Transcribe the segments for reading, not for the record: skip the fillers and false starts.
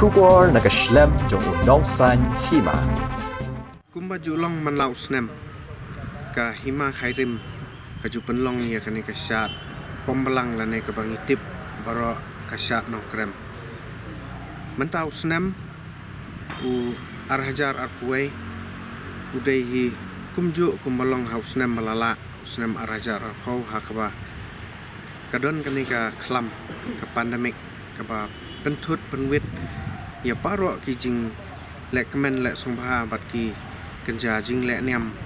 Kubor nakaslem jong unausan hima. Kumba julong manlau snem ka hima khairim ka jupen long ya kani ka syat pombelang lane ka bangitip baro ka syat no krem mentau snem u arhajar arkuai udai hi kumju kumbalong hau snem malala snem arhajar arkau hakaba kadon kani ka khlam ka pandemik ka ba pentut penwit ya paro ki jing lek kemen lek songpha bat ki kenja jing lek niam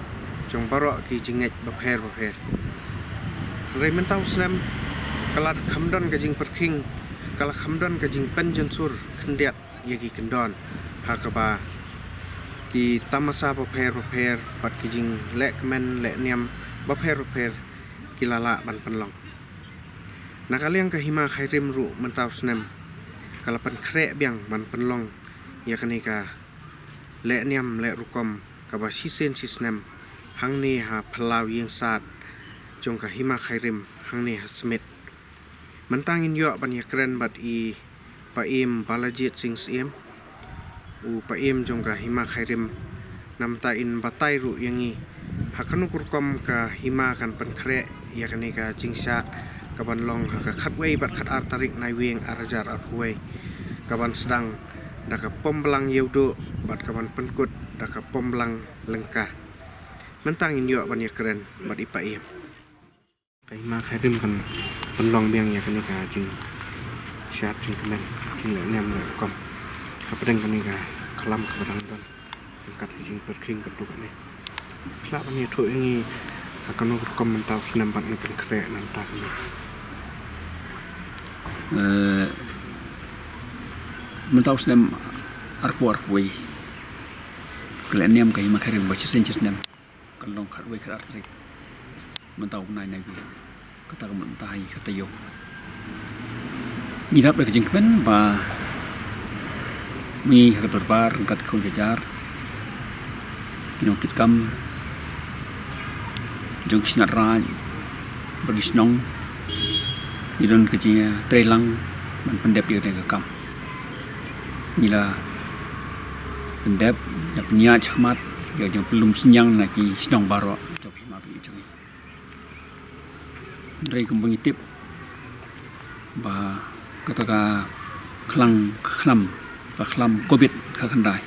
jong baro ki jingej bapher rei mentau snem kalat khamdon ka jing perking kala khamdon ka jing penjensur khendiat yagi kendon hakaba ki tamasa bapher bat ki jing lek kemen lek niam bapher ki lala ban penlong nakaliang ka hima khairim ru mentau snem kala pen krek biang ban penlong ya kanika lek niam lek rukom kaba sisen sisnem hangni ha phalau yeng sat jong ka hima khairim hangni ha smit mentangin yo ban ya kren bat i paim balajit sing siem u paim jong ka hima khairim namta in batai ru yangi hakanu kurkom ka hima kan pen krek ya kanika jingsat kaban long ha ka khatwei bat khat ar tarik nai weng arjar arkuai kaban sedang daka pombelang yeudo bat kaban penkut daka pombelang lengkah mentang in yo ban ya keren bat ipaim kai ma khairim kan penlong biang ya kanika jing syat jing kemen jing lek nem lek kom kapedeng kanika kelam kapedang don angkat jing perking ketuk ni klak ban ya thu ini akan kom mentau senam bat ni penkrek nanta ni mentau snem arpuai keleniam kai makarim baca senjas nem kalong khatwei khat artrik mentau nai nai bi kata mentai kata yo ngidap dak jingpen ba mi hak berbar kat khon kejar kinokit kam jong snat raj bagi snong idon kecil trelang man pendep dia ke kam nila pendep da punya camat ya jang belum senyang lagi snong baro jok hima bi jeng rei kumbang tip ba kataka khlam covid ka khandai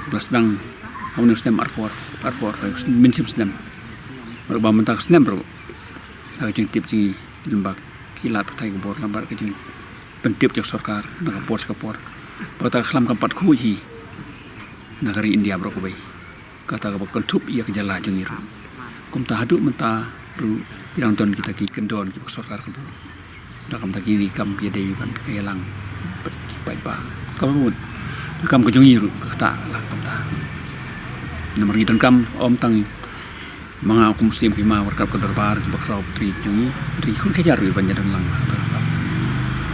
blasdang awnu stem arpor minsim stem ba mentak stem bro ha jeng tip ji lembak kilat thai bor lambar ke jeng pentip jak sarkar nak pos kapor pata khlam kampat khu hi nagari india bro ko bai kata ka kentup ia ke jala jeng iru kum ta hadu menta ru pirang ton kita ki kendon ki sarkar ke dakam ta kini kam pia dei ban kelang bai ba kam ke jeng iru kata lah kam ta nomor idon kam om tang mga musim hima warkap ke darbar bakrau tri jungi tri khun kejar ri banyak dan lang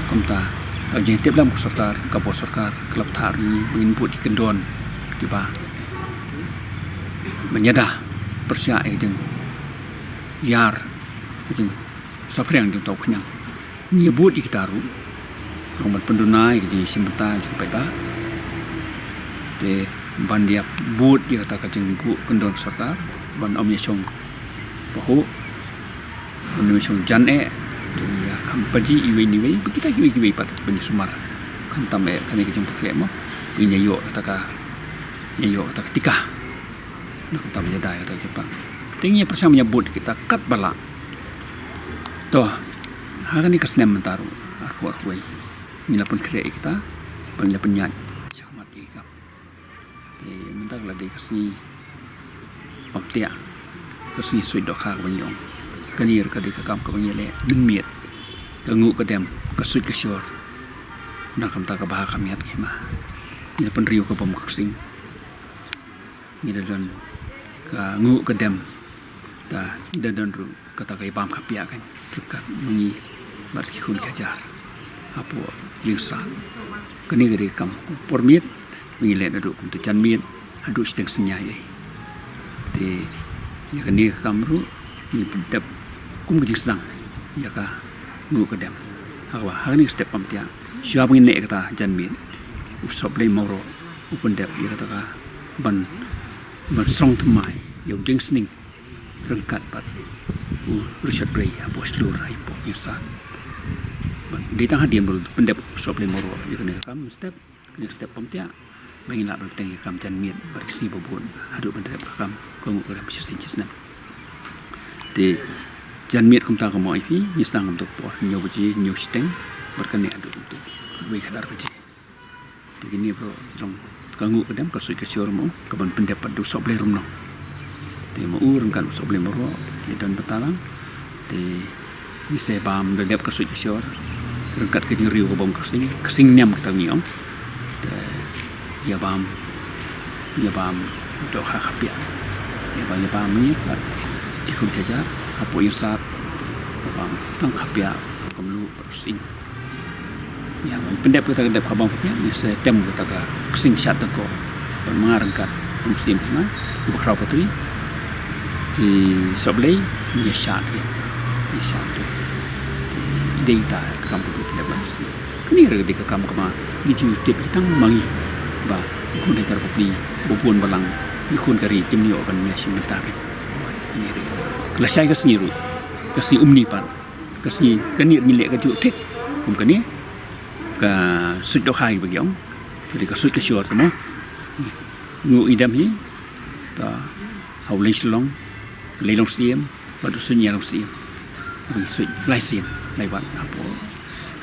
komta ajeng tiap lam sarkar kapo sarkar klub thari input di kendon kiba menyada persya ajeng yar ajeng sapreng jeng tau kenyang nyebut di kitaru romat pendunai ajeng simbeta jeng pai ba de bandiap but dia kata kajeng bu kendon sarkar ban om yesong bahu ban yesong jan ya kampaji iwi kita iwi pat ban sumar kan tame kan ke jemput mo inya yo taka tika nak tam ya dai kata Jepang tinggi persam menyebut kita kat bala toh hari ni kesnem mentaru aku mila pun kre kita banyak penyat syamat ikam mentak la di kasih tia kesini suy dok hak banyong kanir kadi kakam ka banyele demiet kangu kadem kasut kasyur nakam ta ka bah kamiat kema ni penriu ka pamkaksing ni dan ka ngu kadem ta dan ru kata kai pam kapia kan trukat mengi bar khun kajar apo yingsan kani gade kam pormiet mile da ru kum tu chan miet adu steng senyai te ya kani kamru ni pendap kum gijik sedang ya ka ngu kedam hawa hani step pam tia siap ngin ne kata janmin usop le moro upendep ya kata ka ban song tmai yo jing sning rengkat pat Richard Bray apo slur ai po yasa di tang hadiam dulu pendep usop le moro ya kena kam step pemtia bagi nak berteng kam jan miet berksi bobon hadu pendep kam ko ko ram sisin cisnam di jan miet kum ta ko moi pi yastang untuk por nyobuji nyusteng berkene adu untuk we khadar baji begini bro long kangu kedam ka sui ka sior mo ka ban pendapat du sob le rum no te mo urang kan sob le moro ki dan betalang te ni se bam de dep ka sui ka sior rengkat ke jing riu ka bom kasing nyam ka tangiom te ya bam do kha khapia ya bam ni ka ti khun kaja apo yusat bam tang khapia kamlu persin ya pendep kita kedep kabang punya ni saya tem kita ka kesing syat ko mengarangkat muslim hima berkrau patri di soblei ni syat ni syat di ta kampung pendep muslim kini re di kam kama iju tip hitang mangi ba kun dekar popli bopun balang ikun kari timni oban ni simenta ini re kelasai kesniru kasi umni pan kasi kanir milek ka ju tek kum kani ka sut do khai bagyong jadi ka sut ka sior tamo ngu idam hi ta hau le slong le long siem ba do sun ya long siem ni sut lai siem lai wat apo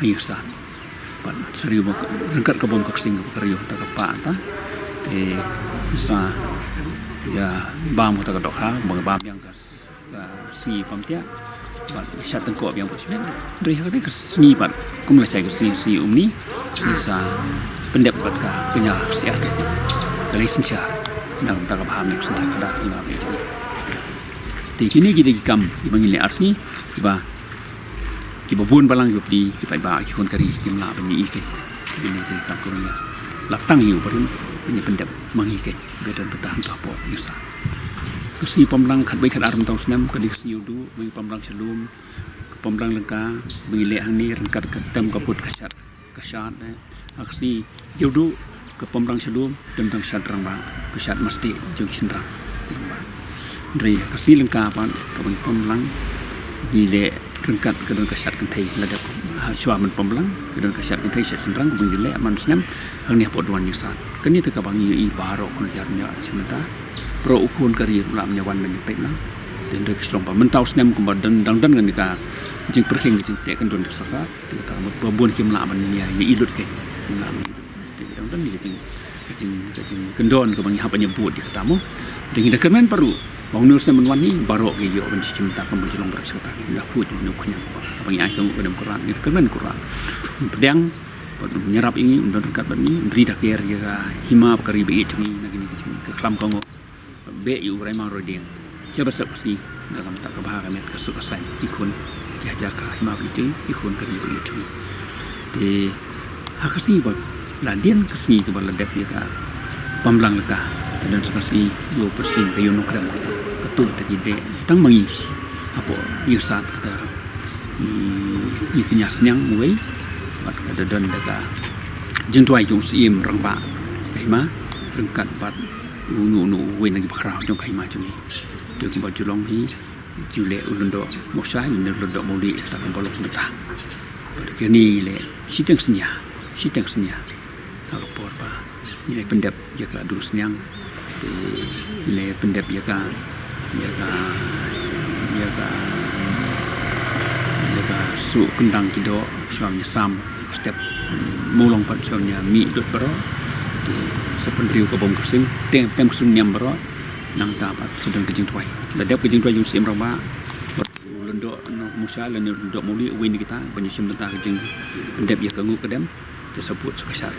ayu sa pan seriu mo rengkat ka bom ka sing ka riu ta ka pa ta te sa ya ba mo ta ka do kha mo ba yang ka si pamtia bat syat tengkok yang posmen dari hati kesni bat kumlah saya kesni umni bisa pendapat ka punya siat kali sensia nang tak paham ni sentak kada ina be jadi ti kini kita kam ibangile arsi ba ki bobun balang yup di ki pai ba ki kon kari ki mla bani ike ini ki kam kuria laptang yu barin ini pendap mangi ke bedan bertahan tapo yusa si pemlang khat bai khat aram tau snam ka dik siu du bai pemlang selum pemlang lengka bai le hang ni rengkat ka tem ka put kasat aksi yudu ke pemlang selum tentang syat rang ba kasat mesti jung sinrang dri kasi lengka pan ka bai pemlang bi le rengkat ka don kasat kan thai ladap chwa man pemlang ka don kasat kan thai syat sinrang ka bai le man snam hang ni podwan yusan kani te ka bangi i baro kon jar nya sementara pro ukun kari lam nyawan men pek na den rek slong pa mentau snem kum dan dang ngan ka jing perkhing jing te kan don serta te ta mo babon kim la man ya ilut ke lam te dang dan ni jing kendon ka bang hap nyebut di ketamo ding da kemen paru bang news men wan ni baro ke yo ben cimta kan bolong berserta nda fut ni kunya bang ya kan kedam Quran ni kemen Quran pedang menyerap ini undon dekat bani beri dakir ya hima kari be itu ni nagini ke klam kongo be yu rai mang roding coba sepsi dalam tak kebahagiaan met kesuksesan ikun diajar ka hima itu ikun kari be itu di hakasi bag ladian kesni ke baladep ya ka pamlang leka dan sekasi yo persing ke yono kram kita betul terjadi tang mangis apa yusat kata i penyasnyang muai bat kada don daga jentuai jung sim rangba hima rengkat bat nu wen lagi bakrau jong kai ma jung tu ki baju long hi jule ulondo mosai ne ulondo moli ta kan bolok meta kini le siteng senya apa ba ni le pendap jaga durus nyang le pendap jaga su kendang kido suamnya sam step mulong pat suamnya mi dot baro di sependriu ka bom kesing tem sun nyam baro nang dapat sedang kejing tuai ladap kejing tuai jung sim rama lendo no musa le lendo muli win kita banyak sim tentang kejing pendap ya kangu kedam tersebut sekasar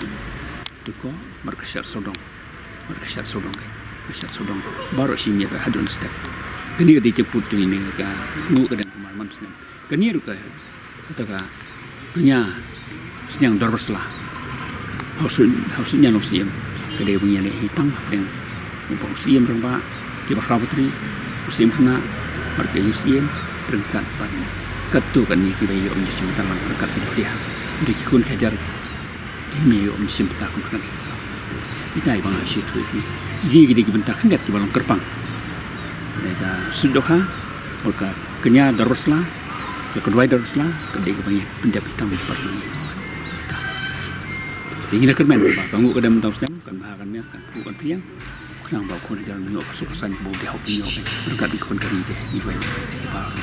tu ko markasar sodong baru simnya hadun step kini di jemput tu ini ka ngu kedam kemaman sen kini ruka kata kanya senyang dorslah hausunya no siam kedai punya le hitang dengan umpang siam ramba di bakra putri siam kena marka siam berangkat pan ketu kan ni kita yo menjadi talang berangkat dia di kun kajar Ini om simpta kun kan. Itai bang asyik tu. Ini kita bentak hendak di balong kerpang. Mereka sudoha, mereka kenya daruslah, kedua daruslah, kedai kebanyak pendap hitam berbangi. Tinggi nak kermen, bangun kedai mentau sedang, kan makan miat, kan bukan piang. Kenang bawa kau jalan menyok kesukasan bau dia hobi nyok, mereka ikut kari deh, itu yang baru.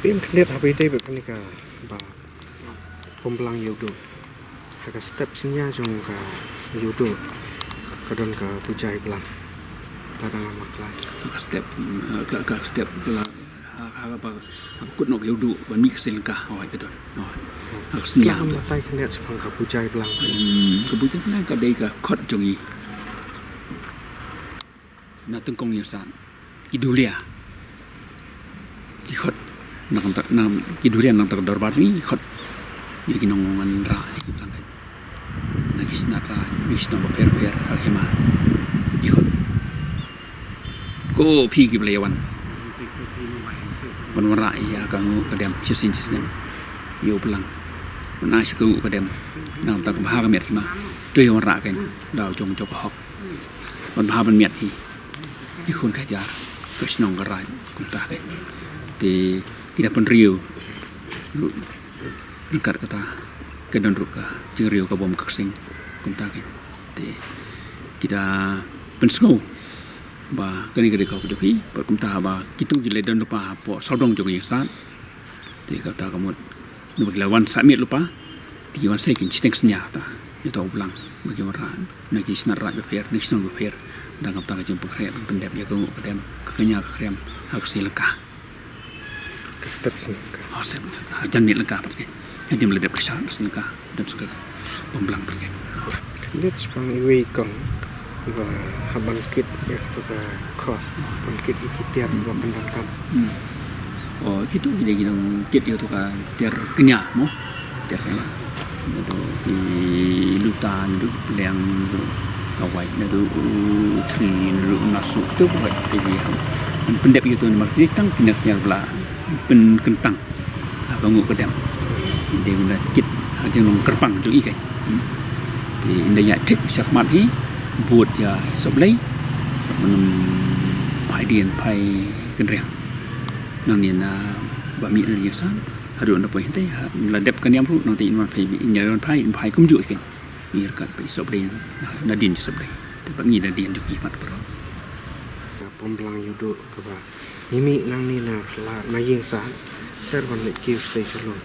Pim lihat apa itu begini ka, bah pembelang yudo, ka step senya jong ka yudo, kadon ka pujai belang, padang amak lah. Ka step lah, apa kut nok yudo, ban mik silkah, awak kadon. Aku senyap. Kita matai lihat sepang ka pujai belang. Kebutuhan belang kadai ka kot jongi. Na tengkong yusan, idulia, ikut nak idulia nak terdorbar ni ikut, jadi nongan ra, ikut nagis natra, nagis nong per akhirnya ikut, ko pergi belayawan, menwara iya kamu kedem, cisin, yo pelang, menai seku kedem, nang tak bahag miat kima, tu yang ra kan, dah jong hok, bahag miat hi. Ikut kajar, kesenang gerai, kuntah kan. Di kita pun riu, dekat kata, kedon ruka, jeng riu kabom keksing, kuntah kan. Di kita pensengau, bah kini kita kau kejoki, berkuntah bah kitu gila dan lupa apa, saudong jogi saat. Di kata kamu, nubuh lawan samit lupa, di wan sekin citeng senyata, itu ulang bagi orang, nak isnar rat beper, nak isnar beper. Dan kapta kajeng pekret pendap ya kau kedem kekenya kekrem hak silkah Ke step senya ka. oh sep jan mit lengkap pergi yang dia meledap kesal silkah dan suka pembelang pergi Lihat sepang iwi kong, bah haban kit ya tu ka kot, haban kit ikitian bah pendangkam. oh gitu gini kit itu kan tiar kenya mo tiar kenya itu di lutan itu yang awai nadu tri nadu nasuk tu buat dia pendap itu nama kentang pinaknya belah pen kentang bangun kedam dia guna kit jeng kerpang tu ikan di indah tip sakmat hi buat ya sebelah menum pai dian pai kendriang nang ni na bami ni yasan hadu anda poin teh ladap kan yang ru nanti in pai nyaron pai kum ju ikan Mir kat sebelah nadin sebelah. Tempat ni nadin juga mat bro. Pembelang yudo ke bah. Nimi nang ni na selat na yeng sa. Terban le kiu station lo.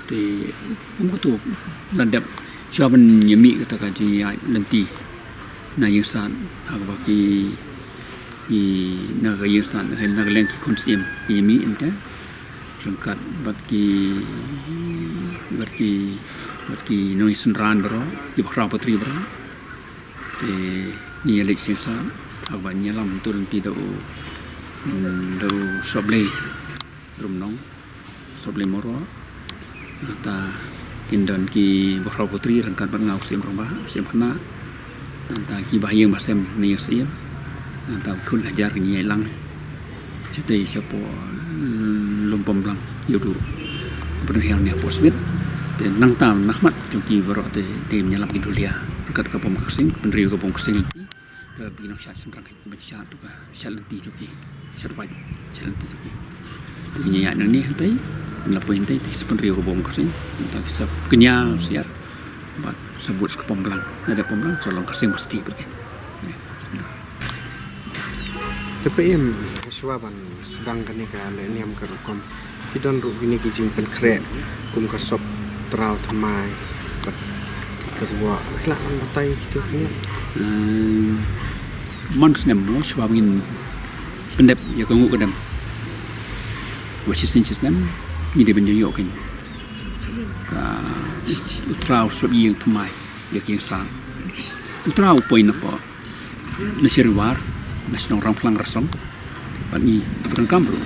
Te umko tu landap siapan yemi kata kaji nanti na yeng sa hak baki i naga yeng sa naga leng ki konsim yemi ente. Rengkat batki noi senran bro di bakra patri bro te ni lek singsa aban nyalam tu nanti do soble rumnong soble moro ta kindon ki bakra patri rengkat bat ngau sim romba sim kena ta ki bahayang basem ni sim ta kun hajar ni lang cetai siapa lumpam belang yudu berhiang ni posbit dan nang tam nakmat joki berok te menyalam kidulia dekat ke pom kersing penriu ke pom kersing nanti terus begini syat semprang baca tu ka syat nanti joki syat waj syat nanti joki tu nyanyi nang ni tai lapo intai te penriu ke pom kersing entah kisah kenya siar bat sebut ke pom belang ada pom belang solong kersing mesti pergi Tapi Swaban sedang kan ka le niam ka rukom. Kidon ru bini ki jing pen kret kum ka sop tral thamai. Bat kedua la an batai tu ni. Mons nem mo Swabin pendep ya ko ngu kadam. Wasin sistem ni de benjo yo kan. Ka tral sop yeng thamai ya ki sa. Tral poin apa. Nasirwar nasional orang pelang rasong bat ni berengkam bro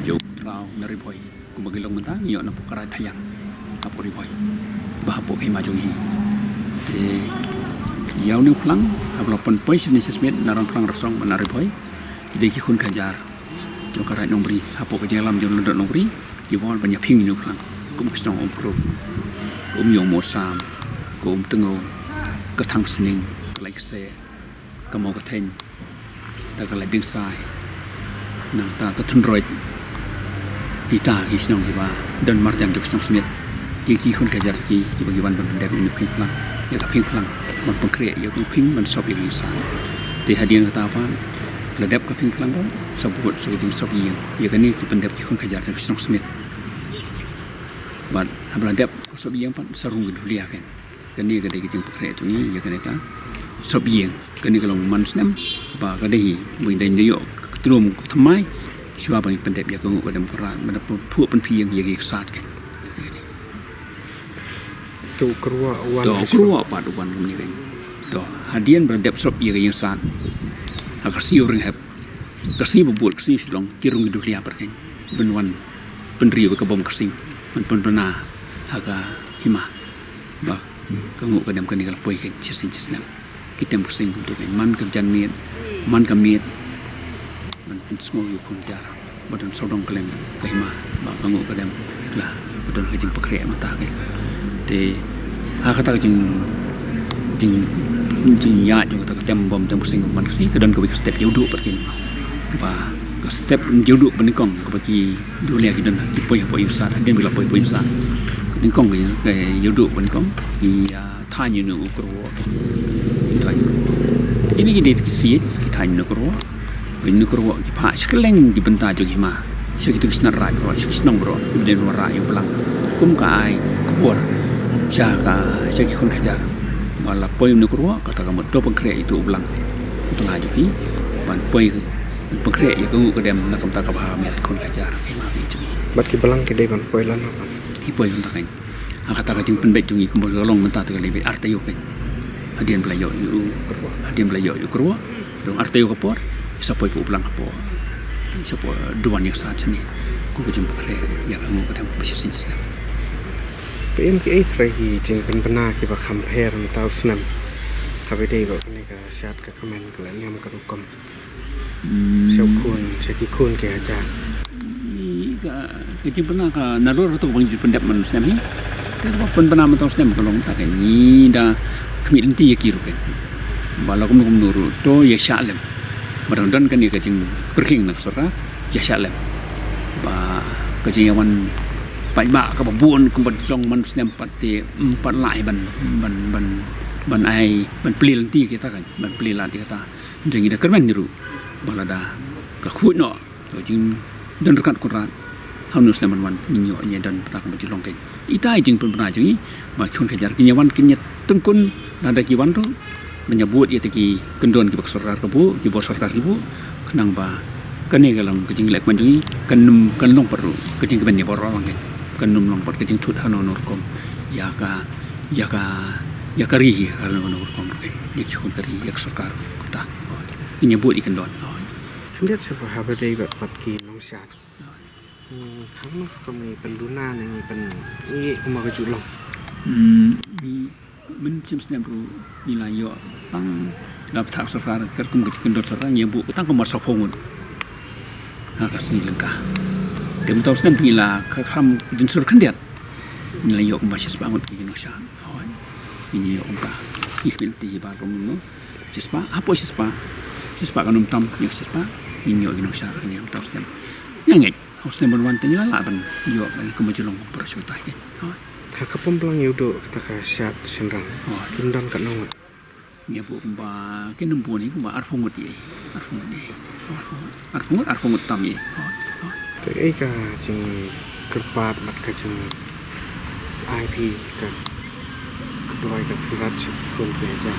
jauh trau nari boy kumagilong mentang yo na pukara tayang apo ri boy bahapo kay majong hi yaw ni pelang ablopon boy sinis smet narang pelang rasong menari boy de ki kun kajar jo karai nong bri apo ke jalam jo lodot nong bri di wal banyak ping ni pelang kum kstong pro yong mo sam kum tengo ka thang sning like se ka mo ka then ta ka lai ding sai nang ta ka thun roi kita ki snong ki ba dan marjan juk snong smith ki khun ka jar ki bagi ban ban dep ni phing lang ya ka phing lang man pang kre ya tu phing man sop yang sa ti hadian ka ta pan la dep ka phing lang sabut so jing sop yang ya ka ni ki ban dep ki khun ka jar ki snong smith ban habla dep ko sop yang pan sarung gi dulia kan ka ni ka de ki jing pakre tu ni ya ka ni ka sop yang ka ni ka long man snem ba ka de hi wi dai ni yo trum thamai shua bang pen dep ya ko ko dem quran man pu pen pi yang ya gi sat kan tu kerua wan to kruwa pa du wan ni kan to hadian berdep sop ya yang sat akasi orang heb kasi bubul kasi silong kirung du lia per kan ben wan pen riu ka bom kasi man pen pena aga hima ba ka ngu ka dem ka ni ka poi kan chisin chislam kitem kasi untuk man ka jan miet man ka miet man pen sngo yu kun jar badan sodong keleng ka hima ba ka ngu ka dem la badan ka jing pakre mata kan te ha kata jing ya jung kata tem bom tem sing man si kedan ko step yudu perkin ba ko step yudu benikong ko bagi dulia kidan ki poi poi sa den bila poi poi sa benikong ke yudu benikong ki thanyu nu ukro ini ki dit ki si ki thanyu nu ukro ben ukro ki pha skeleng di benta jogi ma segitu kisnar ra ko kisnong bro den wara yu pelang kum kai kubur jaga jagi khun hajar wala poi nu kurwa kata kamu do pengkre itu ulang itu laju hi ban poi pengkre ya ku kedem na kam ta ka ba met khun hajar ai ma bi chung bat ki belang ki dei ban poi lan apa hi poi kun ta kain kata ka jing pen bet chung i kum rolong menta ta le arte yu kain hadian belayo yu kurwa hadian belayo yu kurwa dong arte yu kapor sa poi pu ulang kapor sa po duan yak sa chani ku ka jing pengkre ya ka mu kedem basisin sna PM ki ai trahi jing pen pena ki ba compare ma tau snam habe dei ba ni ka shat ka comment ka la nyam ka rukom sau kun seki kun ke ajar ke jing pena ka naror tu bang ju pendap man snam hi te ba pen pena ma tau snam ka long ta ka ni da kmi lenti ya ki ru kan ba la kum nuru to ya shalem badan kan ni ka jing perking nak sora ya shalem ba ka jing yawan pai ba ka buon kum long man snem pati empat lai ban ai ban plil ti kita kan ban plil la ti kata jing ida kermen niru balada ka khu no to jing dan rekat quran haunus snem man ninyo nya dan tak ma long kan ita jing pun pernah jing ma khun kajar kinyawan kinya tengkun nada ki wan to menyebut ia tegi kendon ki baksorkar kebu ki bosarkar ibu kenang ba kane galang kejing lek manjungi kan long perlu kejing kemen ni borong kan kanum long pat kejing thut hano norkom ya kari hano norkom ke dik khun kari yak sarkar ta inya buat ikan don kendet siapa habe dei ba pat ki long shat kham ko mi penduna ni pen ni ko ma ka julong ni men sim snam ru nilai yo tang dap thak sarkar ker kum kejing don sarkar nya bu tang ko ma sopong ha ka si lengkah dem tau snam pila ka kham jin sur khandiat nilai yo ma sis bangut ki no shan hoi ini yo ta ifil ti ba rom no sispa apo sispa kanum tam yak sispa ini yo no shar ni tau snam yang ngai haus snam ban wan tin la ban yo ban ko ma jolong pro so ta ke hoi ha ka pom plang yudo kata ka shat senrang kindan ka no ya bu ba ke num bu ni ko ma arfongut arfongut tam ye te ai ka jing kerpat mat ka jing IP ka doi ka purat kun ke ajar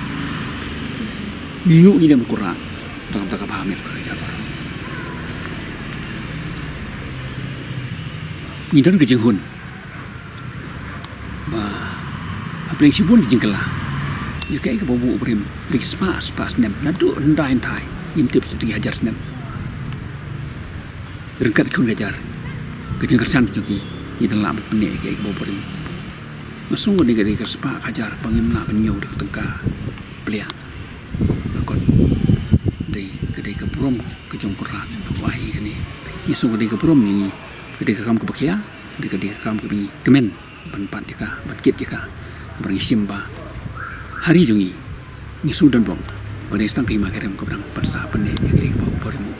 biu ni dem Quran dalam tak paham ya kerja apa ni dan ke jing hun ba apa yang sibun jing kala ya kai ka babu brim rik spas nem na du ndai thai im tip stu hajar nem rengkat kun gajar kejing kersan jogi ni dalam pene ke babu brim masung ni ke spa hajar pangim la penyo dak tengka belia kon dei ke brom ke jong Quran wahi ni sung ke brom ni ke kam ke bakia di kam ke kemen ban pat dika ban kit dika bang simba hari jungi ni sudan bong ode stang kai makerem ko brang patsa panne ke ba pore mo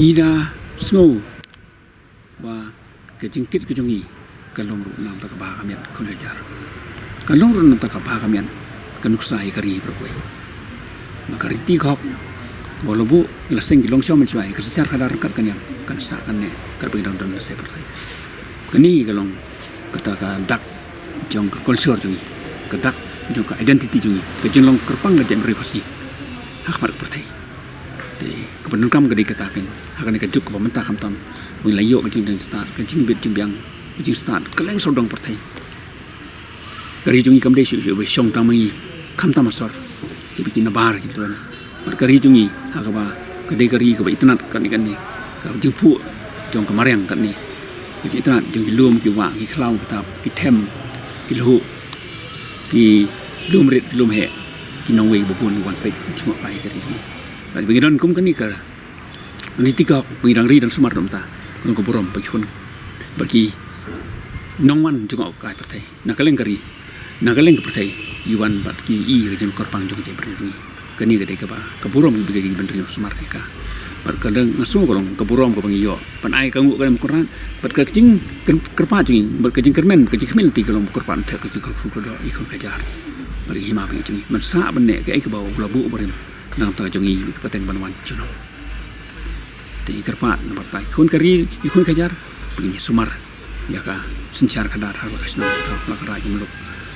ida snow ba ke jingkit ke jungi kalong ru nam ta ka ba kamian khun lejar kalong ru nam ta ka ba kamian kanuk sai kari berkoi makari ti khok bolobu laseng gilong syom mencuai kesejar kadar kat kanyang kan sa kan ne kat bagi don se pertai kani galong kata ka dak jong ka culture jungi ka dak jong ka identity jungi ka jenglong kerpang ka jem privasi hak mar pertai de kebenar kam ka dikatakan hakan ka juk ka mentah kam tam wilayo ka jing den start ka jing bit jing biang jing start keleng sodong pertai kari jungi kam de syu be syong tamai kam tamasor dibikin nabar gitu kan berkari jungi hakaba kedai kari ke itnat kan ni ka jing pu jong kamareng kan ni ke itnat jing lum ki wa ki khlau ki tap ki them ki lu ki lum rit lum he ki nong wei bopun wan pe cuma pai kari jungi bagi bagian kum kan ni ka ni tikok bidang ri dan sumar dom ta ko borom bagi hun bagi nongwan jungo kai pertai nakaleng kari nakaleng pertai iwan bat ki i rejim korpang jong je berdui kani gede ka ba kaburom bi gi bendri sumar ka bar kadang ngasu kolong kaburom ko bang iyo pan ai ka ngu kan Quran bat ka jing kerpa jing bar ka jing kermen ka jing kermen ti kolong korpan the ka jing ko do i kon kajar bar hima bi jing man sa benne ka ai ka ba labu barim nang ta jong i pateng banwan juno ti kerpa nomor tai kun kari i kon kajar begini sumar ya ka sencar kadar har ka sno ta la ka ra muluk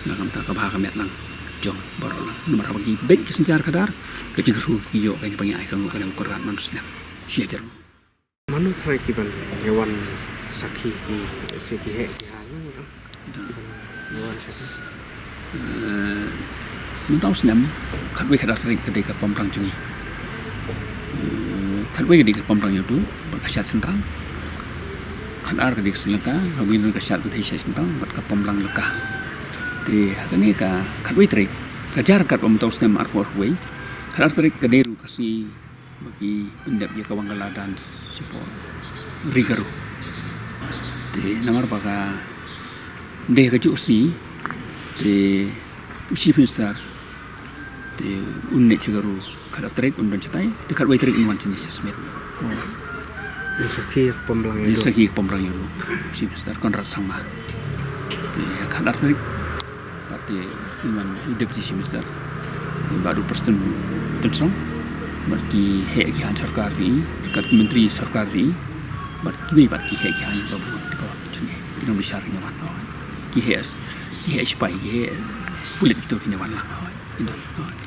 nakam ta ka ba ka met lang jong barola nomor bagi baik kesenjar kadar kecing ru iyo kayaknya banyak ai kan kan Quran manusia siajar manu thai ki ban hewan sakhi ki seki he ki hanu hewan sakhi mentau senam khatwe kadar ring kedai ka pomrang jungi khatwe kedai ka pomrang yodu berkasat senrang khadar kedai Sri-Lanka hawin kasat kedai senrang bat ka pomrang lekah di kani ka khatwe trik kajar kat pemtau senam arwah wei khadar trik kaderu kasi bagi pendap ya kawanggala dan sipo rigaru di namar baka de kaju si di usi finstar di unne cigaru khadar trik undon cetai di khatwe trik inwan jenis sesmet sakhi pembelang itu sakhi pembelang itu usi finstar konrad sama di khadar trik pati iman deputy minister baru person tensong berarti he ki han sarkar ri dekat menteri sarkar ri berarti he ki han babu di bawah jene di besar ni wan ki he spai ki he politik tu ni wan lah